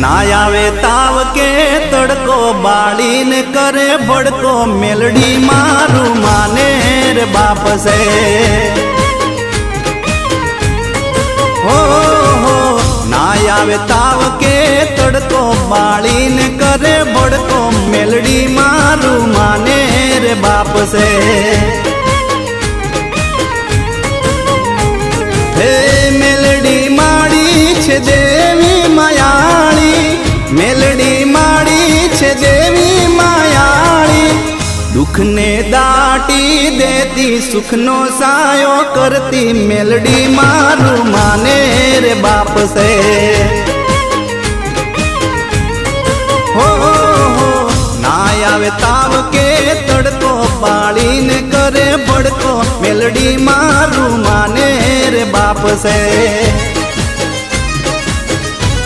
ना आवे ताव के तड़को बाड़ीन करे भड़को मेलडी मारू माने रे बाप से हो ना आवे ताव के तड़को बाड़ीन करे भड़को मेलडी मारू माने रे बाप से हे मेलडी माड़ी छे देवी मायाड़ी मेलडी माड़ी छे देवी मायाड़ी दुख ने दाटी देती सुख नो सायो करती मेलडी मारू माने रे बाप से हो ना आवे ताव के तड़को पाड़ीन करे भड़को मेलडी मारू माने रे बाप से।